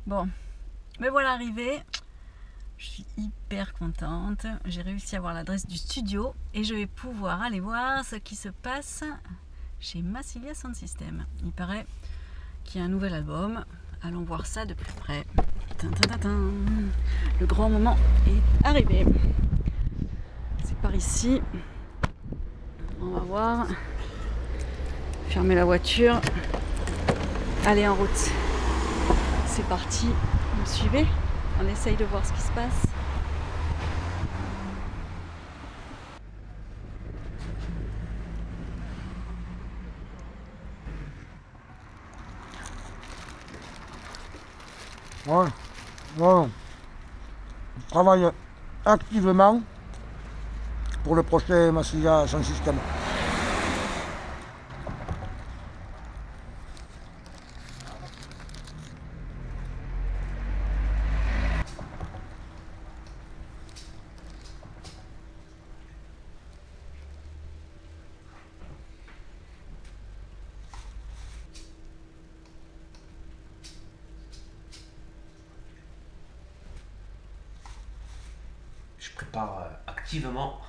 Bon, me voilà arrivée. Je suis hyper contente. J'ai réussi à avoir l'adresse du studio et je vais pouvoir aller voir ce qui se passe chez Massilia Sound System. Il paraît qu'il y a un nouvel album. Allons voir ça de plus près. Le grand moment est arrivé. C'est par ici. On va voir. Fermer la voiture. Allez, en route. C'est parti. Vous me suivez? On essaye de voir ce qui se passe. Ouais. On travaille activement pour le prochain Massilia Sound System. Je prépare activement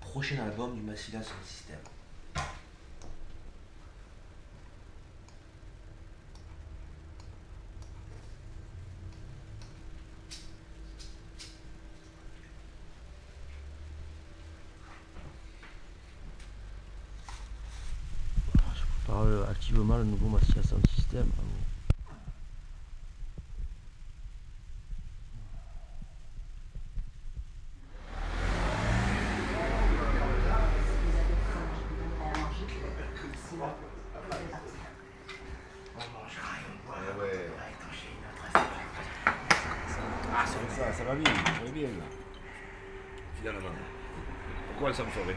le prochain album du Massilia Sound System. Je prépare activement le nouveau Massilia Sound System. Ça va bien là. Finalement. Pourquoi ça me ferait?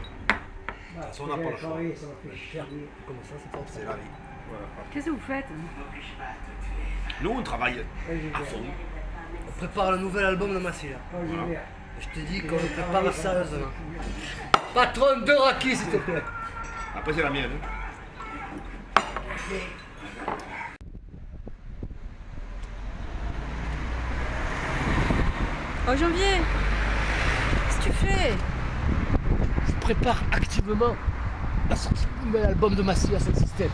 On n'a pas le choix. C'est la vie. Voilà. Qu'est-ce que vous faites? Nous on travaille à fond. On prépare le nouvel album de Massilia. Voilà. Je te dis qu'on le prépare sérieusement. Patron de Raki, s'il te plaît. Après c'est la mienne. Oh Janvier, qu'est-ce que tu fais? Je prépare activement la sortie du nouvel album de Massilia Sound System.